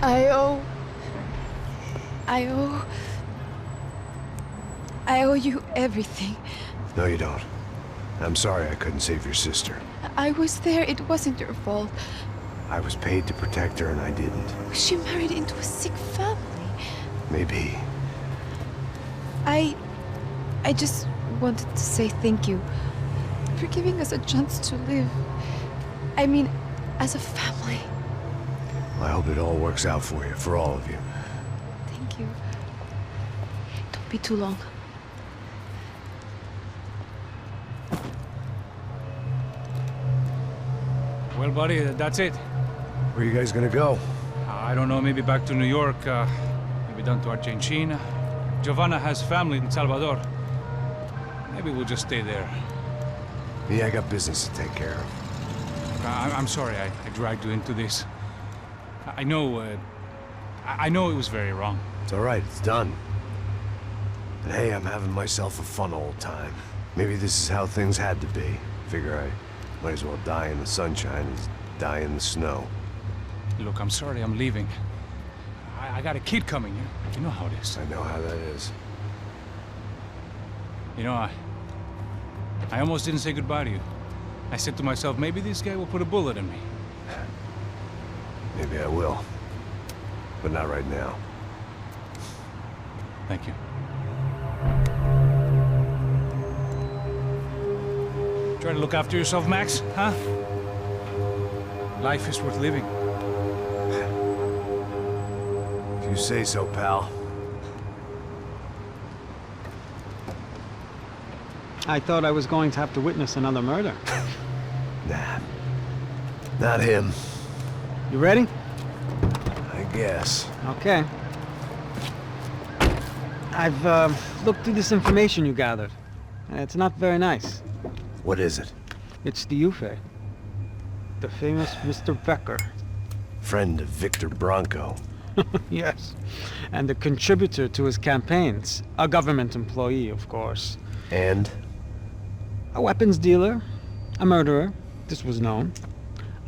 I owe... I owe you everything. No, you don't. I'm sorry I couldn't save your sister. I was there. It wasn't your fault. I was paid to protect her and I didn't. She married into a sick family. Maybe. I just wanted to say thank you for giving us a chance to live. I mean, as a family. I hope it all works out for you, for all of you. Thank you. Don't be too long. Well, buddy, that's it. Where are you guys gonna go? I don't know, maybe back to New York, maybe down to Argentina. Giovanna has family in Salvador. Maybe we'll just stay there. Yeah, I got business to take care of. I'm sorry I dragged you into this. I know it was very wrong. It's all right, it's done. And hey, I'm having myself a fun old time. Maybe this is how things had to be. Figure I might as well die in the sunshine as die in the snow. Look, I'm sorry I'm leaving. I got a kid coming, you know how it is. I know how that is. You know, I almost didn't say goodbye to you. I said to myself, maybe this guy will put a bullet in me. Maybe I will. But not right now. Thank you. Try to look after yourself, Max, huh? Life is worth living. If you say so, pal. I thought I was going to have to witness another murder. Nah. Not him. You ready? I guess. Okay. I've looked through this information you gathered. It's not very nice. What is it? It's the Ufe. The famous Mr. Becker. Friend of Victor Bronco. Yes. And a contributor to his campaigns. A government employee, of course. And? A weapons dealer. A murderer. This was known.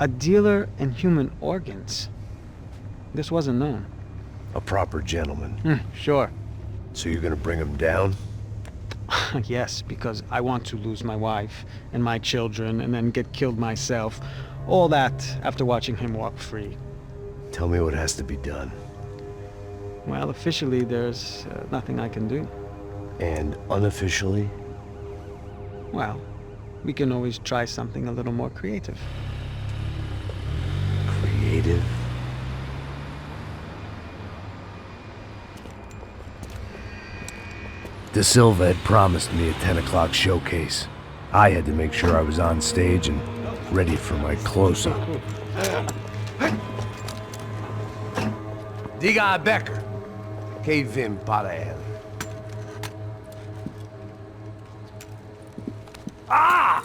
A dealer in human organs. This wasn't known. A proper gentleman. Sure. So you're gonna bring him down? Yes, because I want to lose my wife and my children and then get killed myself. All that after watching him walk free. Tell me what has to be done. Well, officially there's nothing I can do. And unofficially? Well, we can always try something a little more creative. Creative? De Silva had promised me a 10 o'clock showcase. I had to make sure I was on stage and ready for my close-up. Diga a Becker. Que vim para ele. Ah!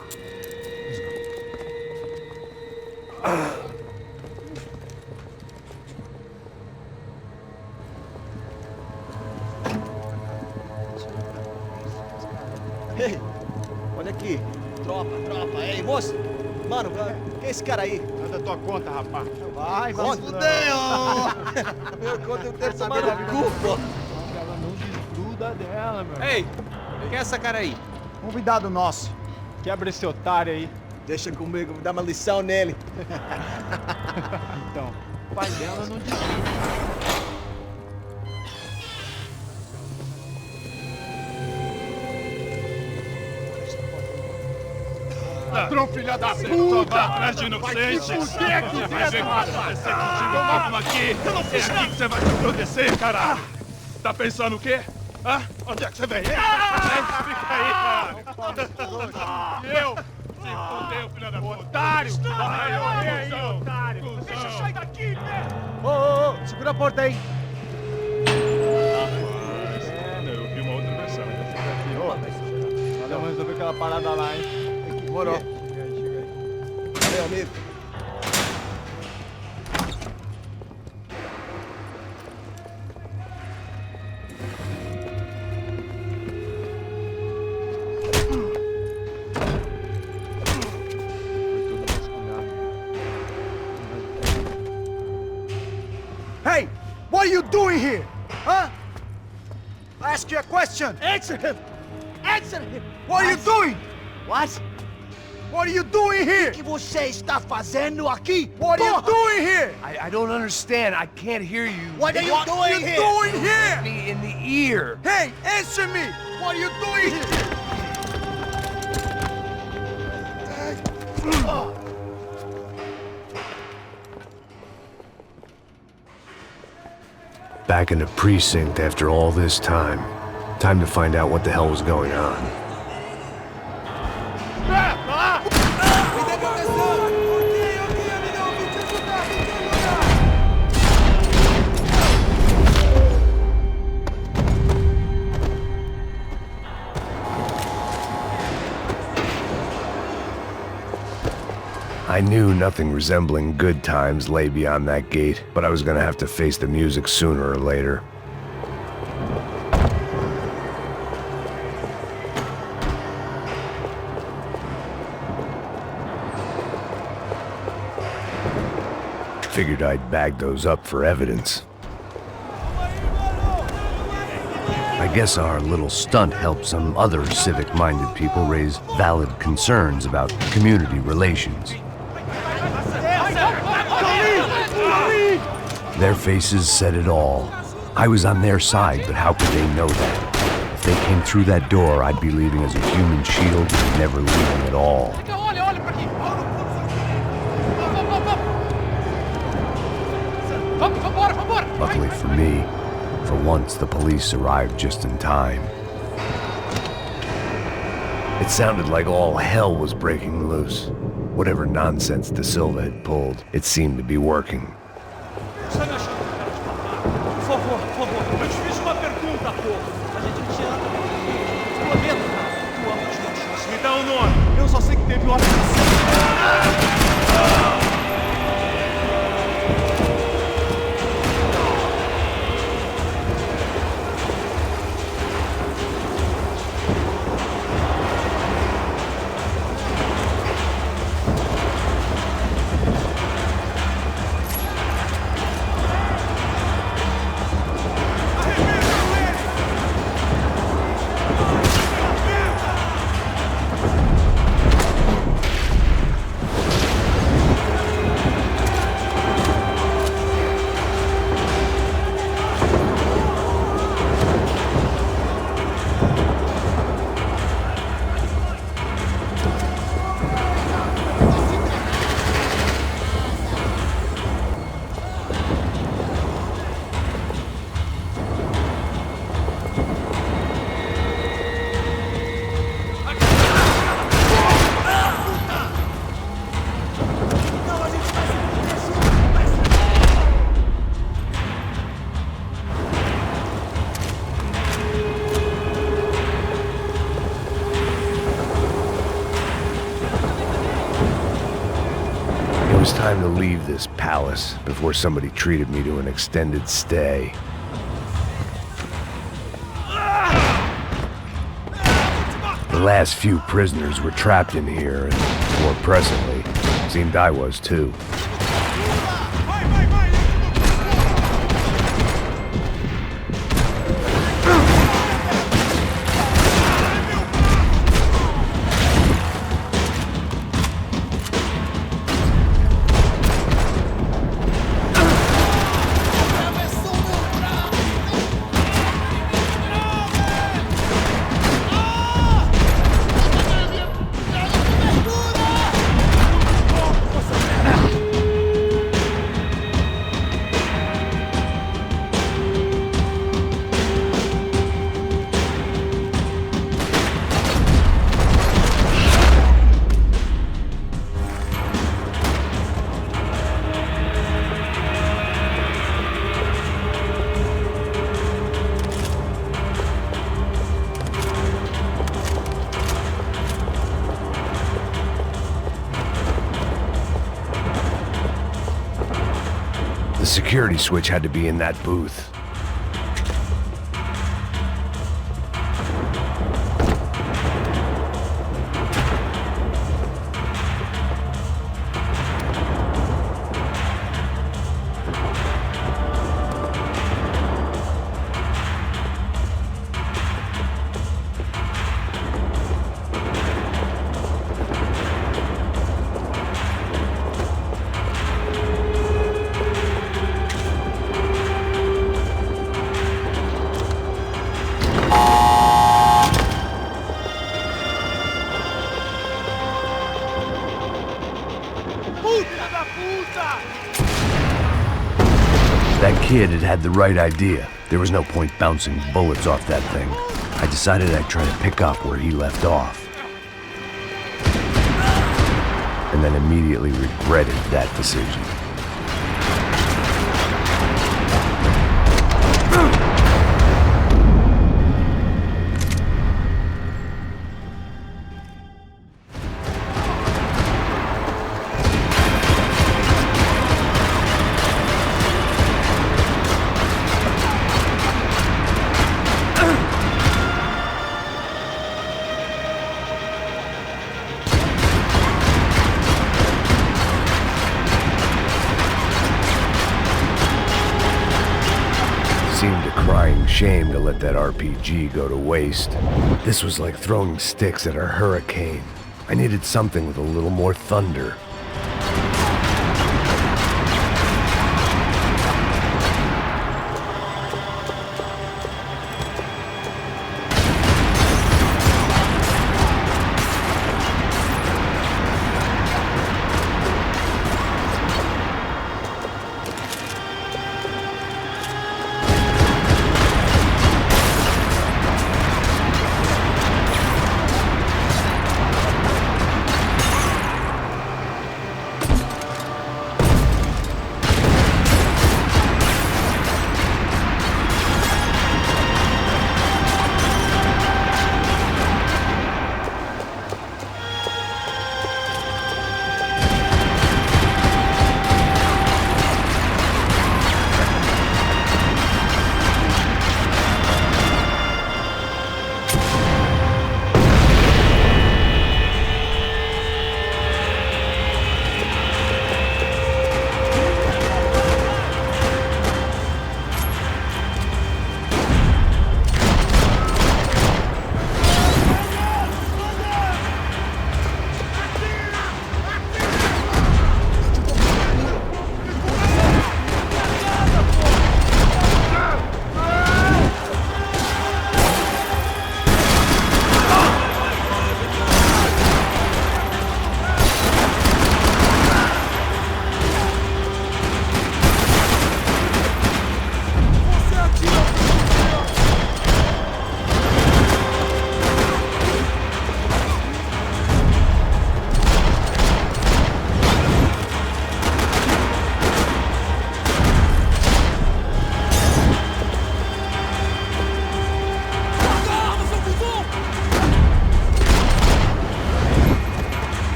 Ei, olha aqui. Tropa. Ei, moço. Mano, quem é esse cara aí? Manda tua conta, rapaz. Vai se fuder, ó. Meu conta eu tenho que tomar no cu, pô. Ela não desgruda dela, meu. Ei, quem é essa cara aí? Convidado nosso. Quebra esse otário aí. Deixa comigo, vou dar uma lição nele. Então, o pai dela não desgruda. Ladrão, filha da puta! Vai atrás de inocente! Vai ver o que vai acontecer contigo! Vamos aqui! Eu não fiz aqui que você vai se proteger, caralho! Tá pensando o quê? Hã? Onde é que você vem? Fica aí, caralho! Eu? Se fodeu, filha da puta! Otário! Vai aí, otário! Deixa eu sair daqui, né? Ô, segura a porta aí. Eu vi uma outra versão. Vamos resolver aquela parada lá, hein? Demorou. Chega aí. Valeu, amigo. Hey! doing here? Huh? I ask you a question. Answer him. Answer him. What are you doing? What? What are you doing here? O que você está fazendo aqui? What are you doing here? I don't understand. I can't hear you. What are you doing here? What are you doing here? Me in the ear. Hey, answer me. What are you doing here? Back in the precinct after all this time. Time to find out what the hell was going on. I knew nothing resembling good times lay beyond that gate, but I was gonna have to face the music sooner or later. Figured I'd bag those up for evidence. I guess our little stunt helped some other civic-minded people raise valid concerns about community relations. Their faces said it all. I was on their side, but how could they know that? If they came through that door, I'd be leaving as a human shield, never leaving at all. Luckily for me, for once the police arrived just in time. It sounded like all hell was breaking loose. Whatever nonsense De Silva had pulled, it seemed to be working. Por favor, eu te fiz uma pergunta, pô. A gente tinha... Prometo, cara. Tu ama de novo. Me dá um nome. Eu só sei que teve uma... It was time to leave this palace before somebody treated me to an extended stay. The last few prisoners were trapped in here, and more presently, seemed I was too. The security switch had to be in that booth. That kid had had the right idea. There was no point bouncing bullets off that thing. I decided I'd try to pick up where he left off. And then immediately regretted that decision. Seemed a crying shame to let that RPG go to waste. This was like throwing sticks at a hurricane. I needed something with a little more thunder.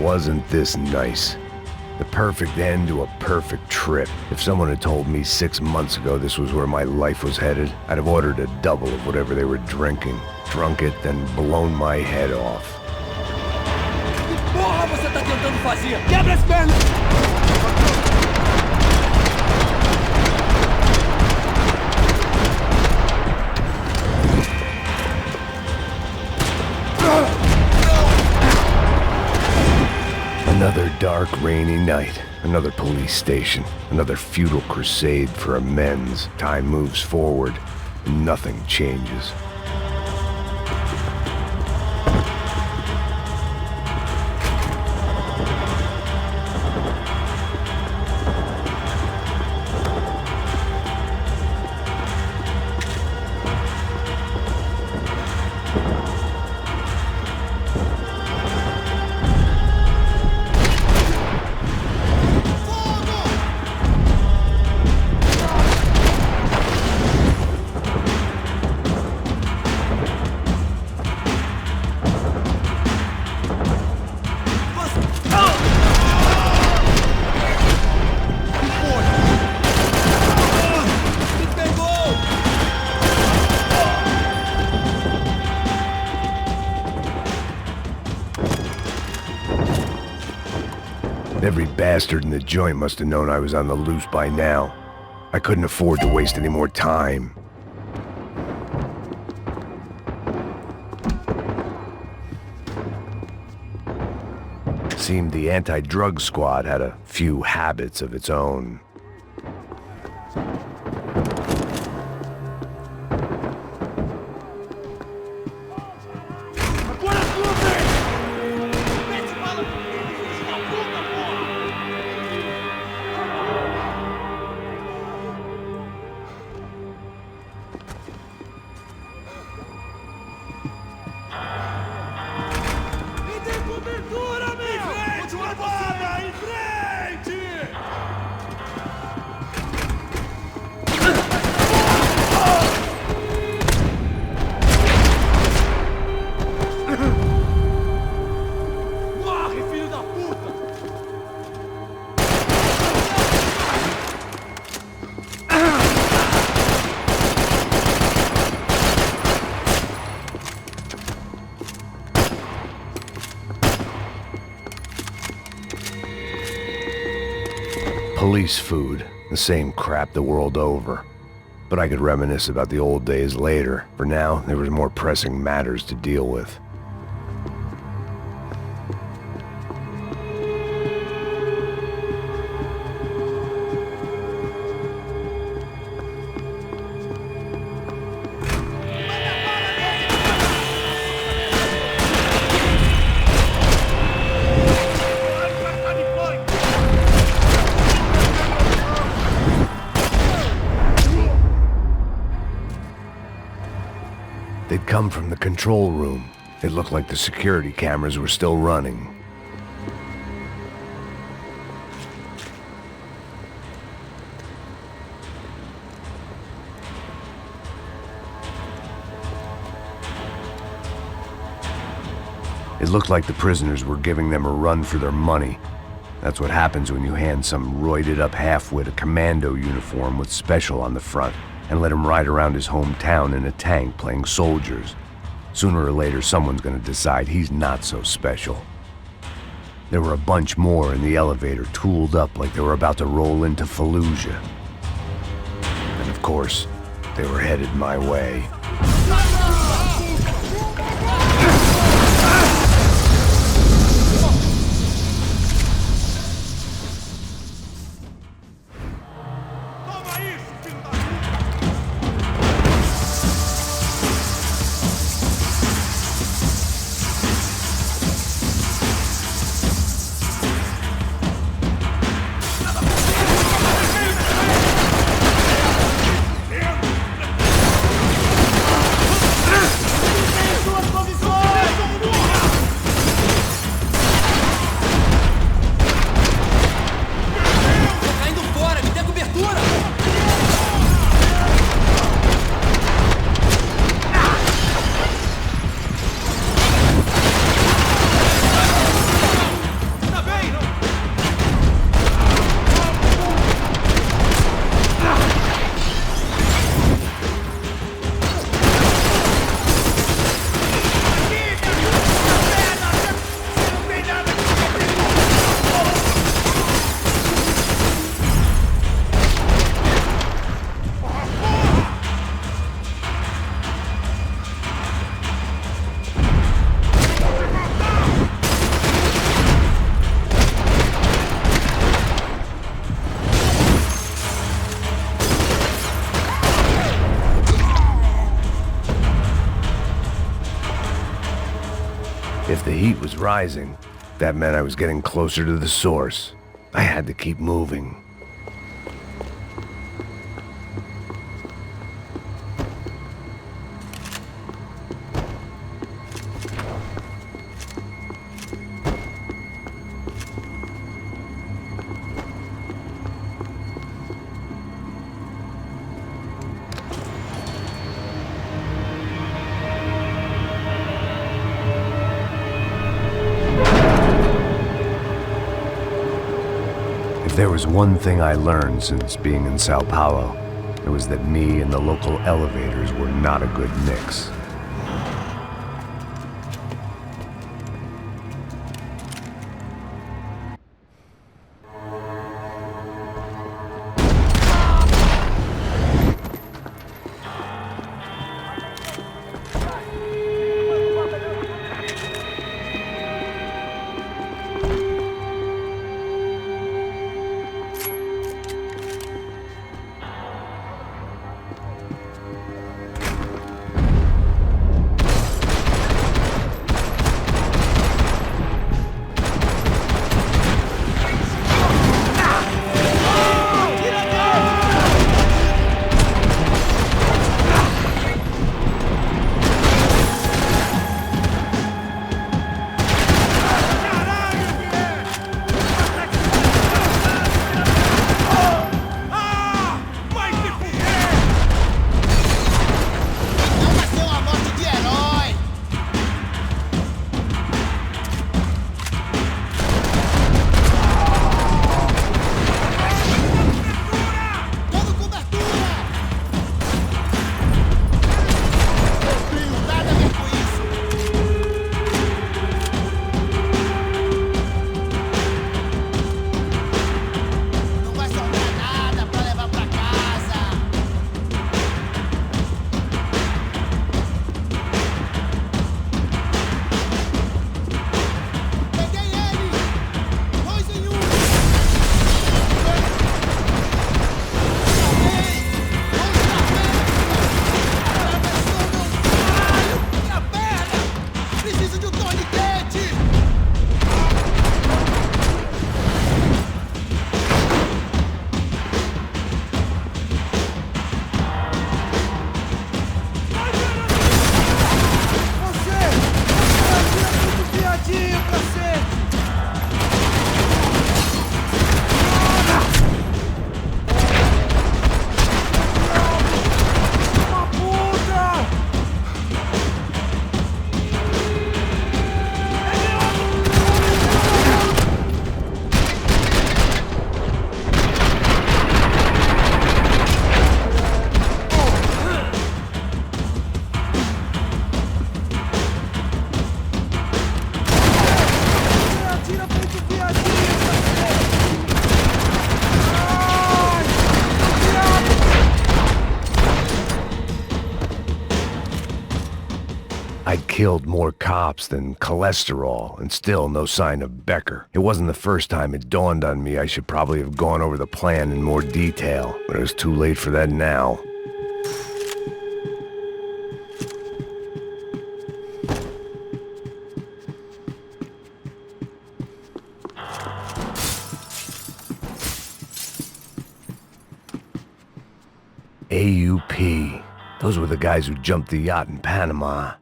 Wasn't this nice? The perfect end to a perfect trip. If someone had told me 6 months ago this was where my life was headed, I'd have ordered a double of whatever they were drinking, drunk it, then blown my head off. Que porra você tá tentando fazer? Quebra as pernas! Another dark, rainy night. Another police station. Another futile crusade for amends. Time moves forward, and nothing changes. Every bastard in the joint must have known I was on the loose by now. I couldn't afford to waste any more time. Seemed the anti-drug squad had a few habits of its own. Police food, the same crap the world over. But I could reminisce about the old days later. For now, there was more pressing matters to deal with. They'd come from the control room. It looked like the security cameras were still running. It looked like the prisoners were giving them a run for their money. That's what happens when you hand some roided-up halfwit a commando uniform with special on the front and let him ride around his hometown in a tank playing soldiers. Sooner or later, someone's gonna decide he's not so special. There were a bunch more in the elevator, tooled up like they were about to roll into Fallujah. And of course, they were headed my way. If the heat was rising, that meant I was getting closer to the source. I had to keep moving. If there was one thing I learned since being in Sao Paulo, it was that me and the local elevators were not a good mix. killed more cops than cholesterol, and still no sign of Becker. It wasn't the first time it dawned on me I should probably have gone over the plan in more detail, but it was too late for that now. AUP. Those were the guys who jumped the yacht in Panama.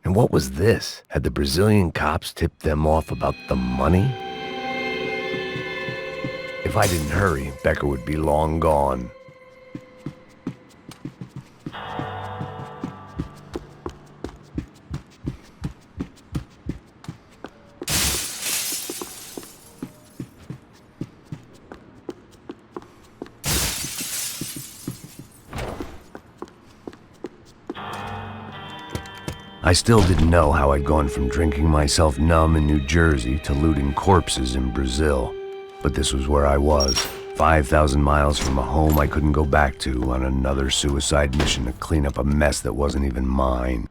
And what was this? Had the Brazilian cops tipped them off about the money? If I didn't hurry, Becker would be long gone. I still didn't know how I'd gone from drinking myself numb in New Jersey to looting corpses in Brazil. But this was where I was, 5,000 miles from a home I couldn't go back to, on another suicide mission to clean up a mess that wasn't even mine.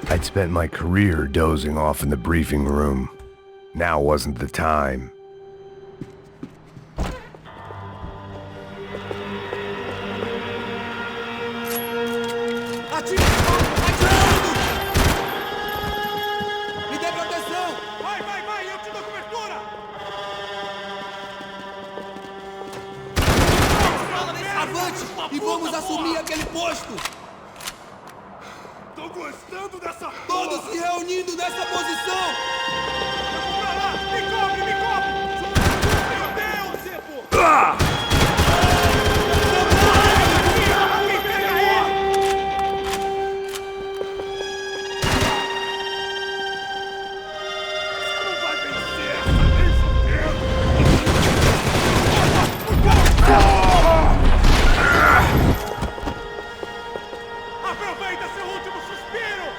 I'd spent my career dozing off in the briefing room. Now wasn't the time. E vamos assumir aquele posto! Tô gostando dessa Todos se reunindo nessa posição! Pra lá! Me cobre, me cobre! Meu Deus, Zé, pô! Aproveita seu último suspiro!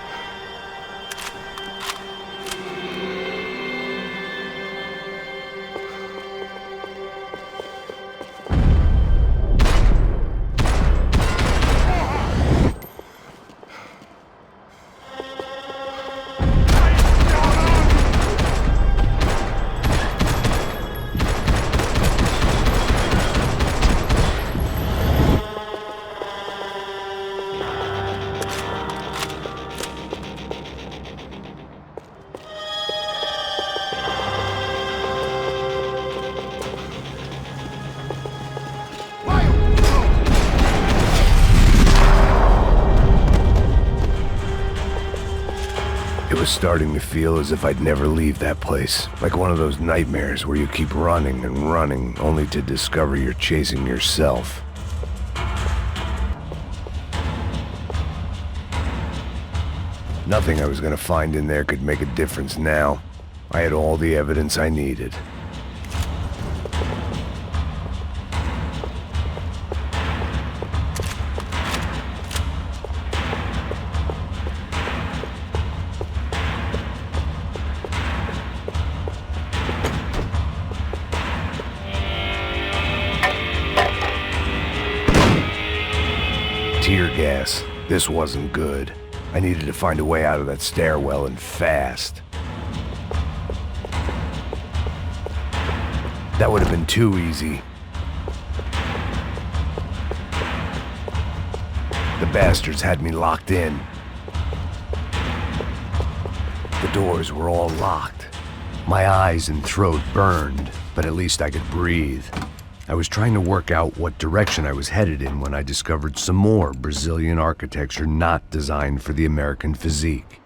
It was starting to feel as if I'd never leave that place. Like one of those nightmares where you keep running and running, only to discover you're chasing yourself. Nothing I was gonna find in there could make a difference now. I had all the evidence I needed. Tear gas. This wasn't good. I needed to find a way out of that stairwell, and fast. That would have been too easy. The bastards had me locked in. The doors were all locked. My eyes and throat burned, but at least I could breathe. I was trying to work out what direction I was headed in when I discovered some more Brazilian architecture not designed for the American physique.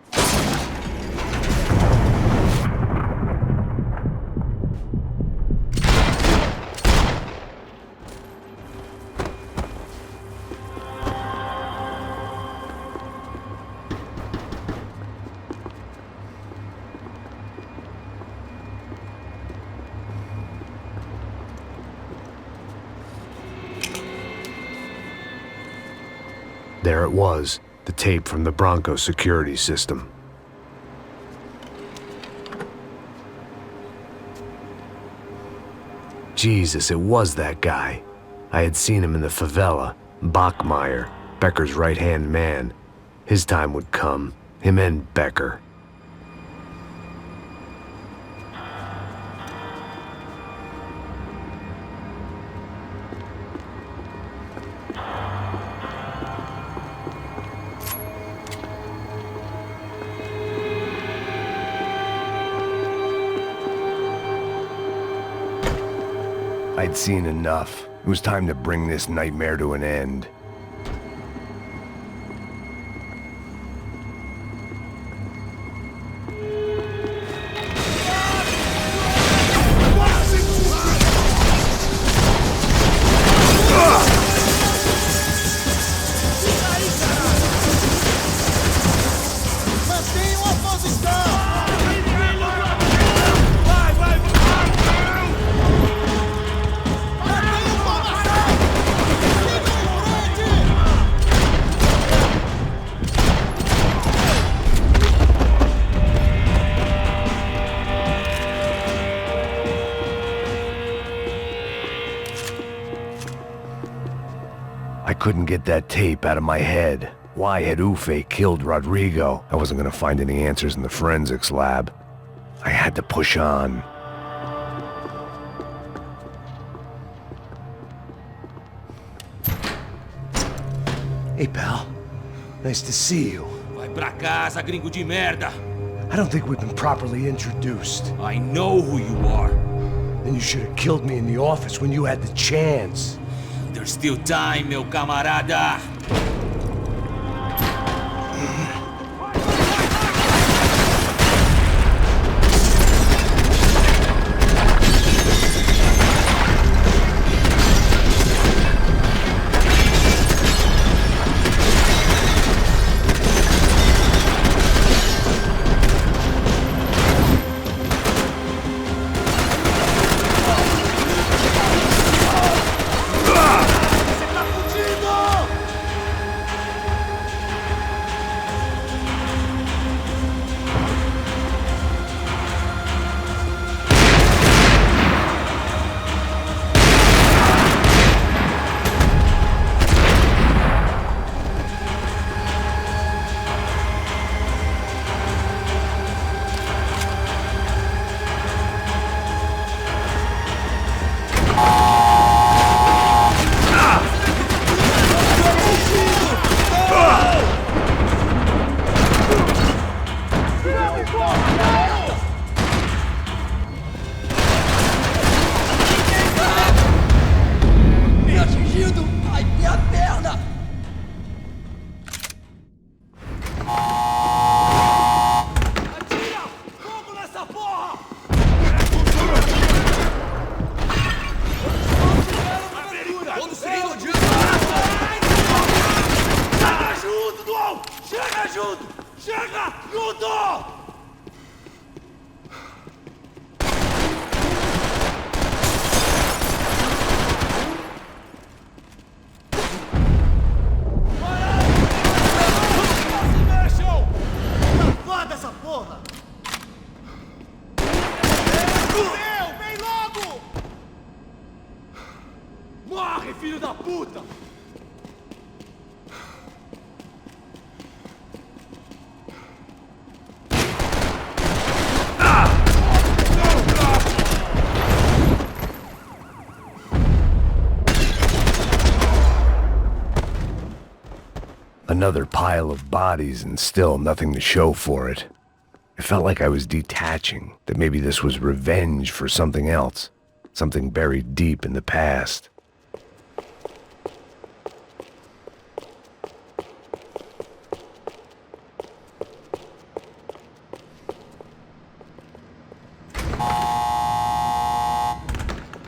There it was, the tape from the Bronco security system. Jesus, it was that guy. I had seen him in the favela. Bachmeyer, Becker's right-hand man. His time would come. Him and Becker. I'd seen enough. It was time to bring this nightmare to an end. Mantenham a posição! Mantenham formação! Sigam em frente! I couldn't get that tape out of my head. Why had Ufe killed Rodrigo? I wasn't gonna find any answers in the forensics lab. I had to push on. Hey, pal. Nice to see you. Vai pra casa, gringo de merda. I don't think we've been properly introduced. I know who you are. Then you should have killed me in the office when you had the chance. There's still time, meu camarada. Me atingindo! Ai, minha perna! Atira! Fogo nessa porra! Vamos seguindo adiante! Chega junto, Dual! Chega junto! Chega junto! Não se mexam! Guarda essa porra! Vem logo! Morre, filho da puta! Another pile of bodies and still nothing to show for it. It felt like I was detaching, that maybe this was revenge for something else, something buried deep in the past.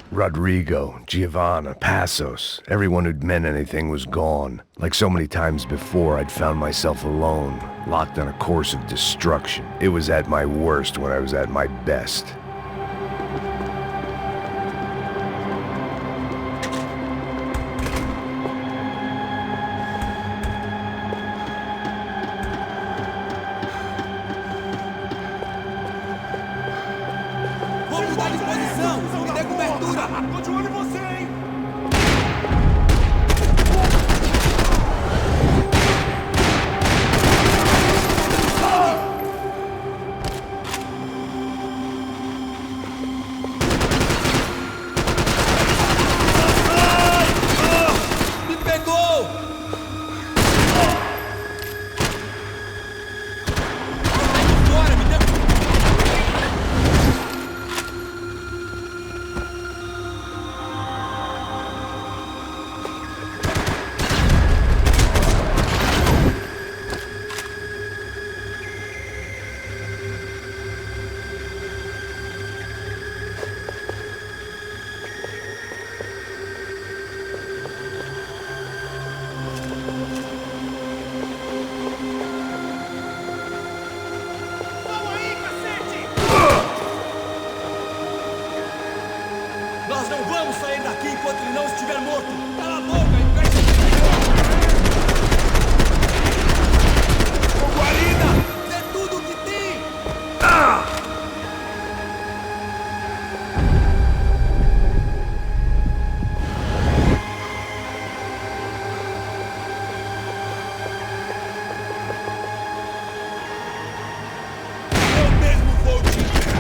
Rodrigo, Giovanna, Passos, everyone who'd meant anything was gone. Like so many times before, I'd found myself alone, locked on a course of destruction. It was at my worst when I was at my best. Vou mudar de posição! Me dê cobertura! altura! Tô de olho em você, hein! Me pegou! Fora, me deu... Nós não vamos sair daqui enquanto ele não estiver morto! Cala a boca e fecha o guarida! É tudo o que tem! Eu mesmo vou te enterrar!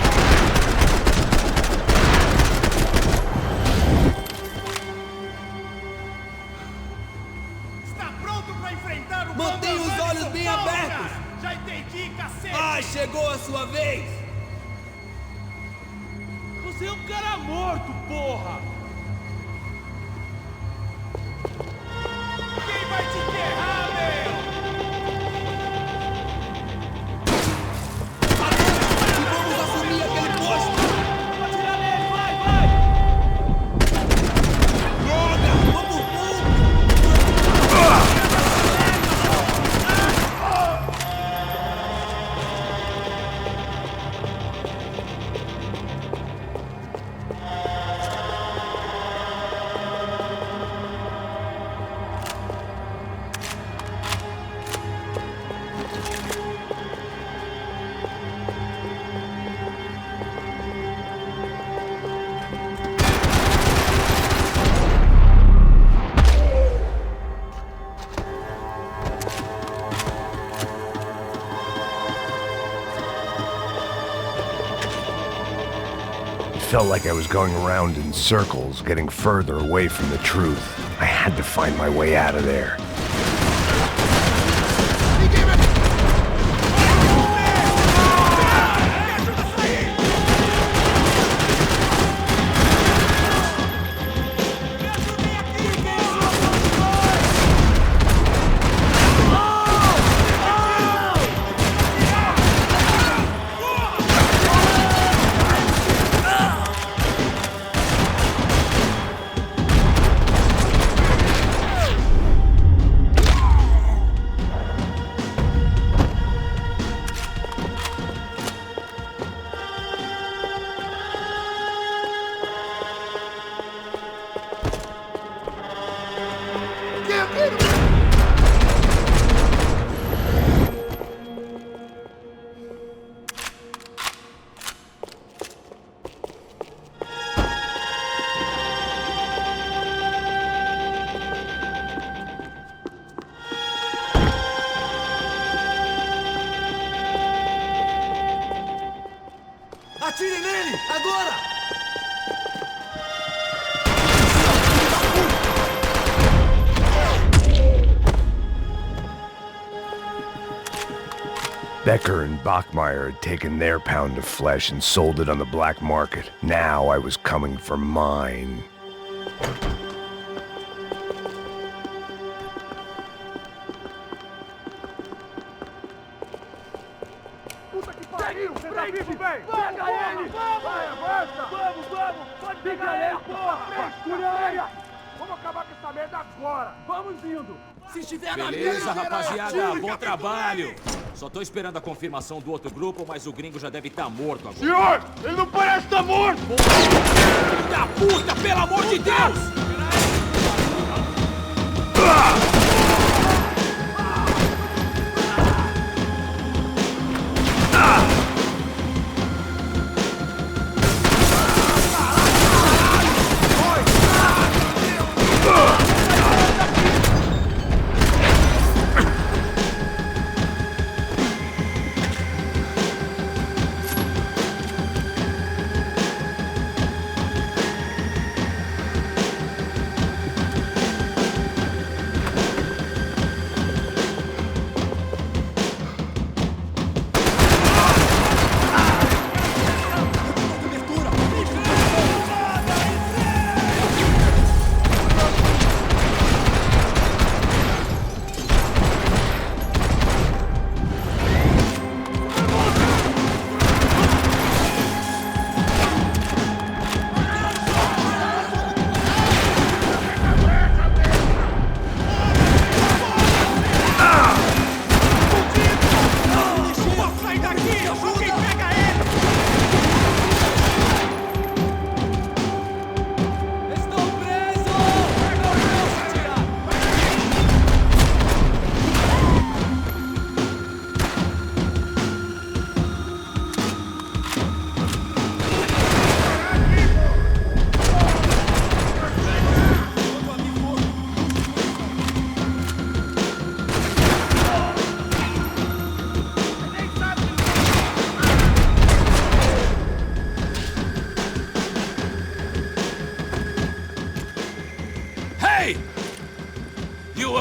Está pronto pra enfrentar o Mantenha os olhos bem abertos! Já entendi, cacete! Ai, chegou a sua vez! Você é um cara morto, porra! Quem vai te enterrar, meu? E vamos assumir aquele posto! Vou atirar nele, vai, vai! Droga! Vamos fundo! It felt like I was going around in circles, getting further away from the truth. I had to find my way out of there. Atire nele! Agora! Becker and Bachmeyer had taken their pound of flesh and sold it on the black market. Now I was coming for mine. Puta que pariu! Você tá vivo, velho! Pega ele! Vai, avança! Vamos, vamos! Pode pegar ele, porra! Frescura! Vamos acabar com essa merda agora! Vamos indo! Se estiver na Beleza, mesa, rapaziada, bom trabalho. Só tô esperando a confirmação do outro grupo, mas o gringo já deve estar morto agora. Senhor, ele não parece estar morto! filho da puta, pelo amor de Deus!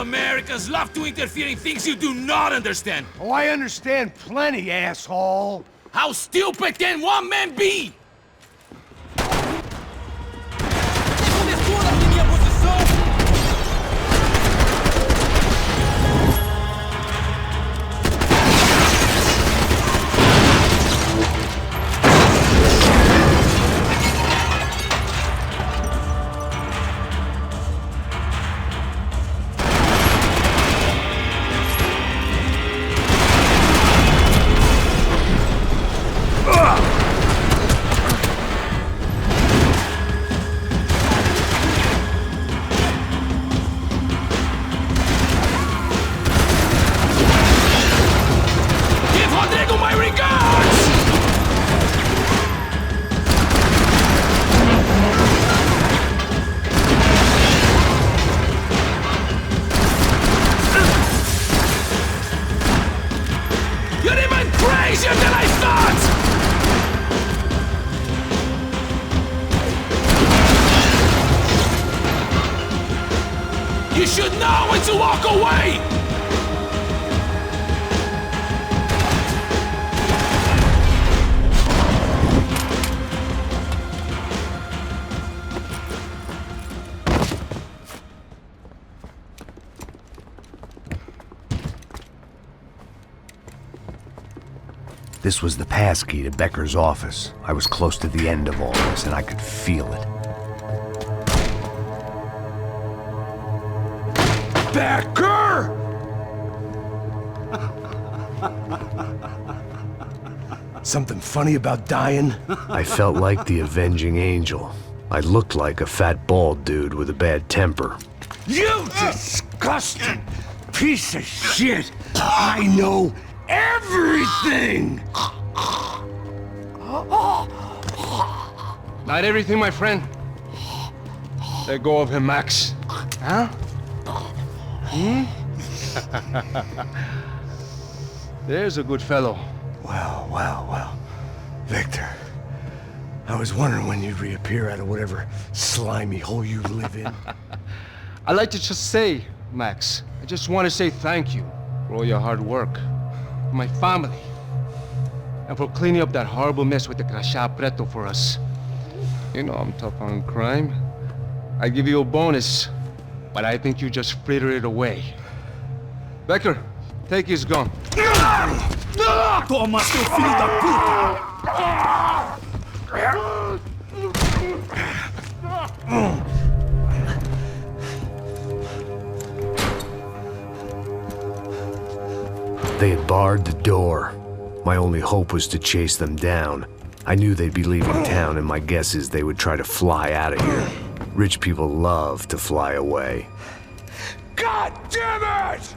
Americans love to interfere in things you do not understand. Oh, I understand plenty, asshole. How stupid can one man be? You should know when to walk away! This was the passkey to Becker's office. I was close to the end of all this, and I could feel it. Becker! Something funny about dying? I felt like the avenging angel. I looked like a fat bald dude with a bad temper. You disgusting piece of shit! I know everything! Not everything, my friend. Let go of him, Max. Huh? There's a good fellow. Well. Victor, I was wondering when you'd reappear out of whatever slimy hole you live in. I'd like to just say, Max, I just want to say thank you for all your hard work, for my family, and for cleaning up that horrible mess with the Crachá Preto for us. You know I'm tough on crime. I give you a bonus, but I think you just fritter it away. Becker, take his gun. Toma, seu filho da puta! They had barred the door. My only hope was to chase them down. I knew they'd be leaving town, and my guess is they would try to fly out of here. Rich people love to fly away. God damn it!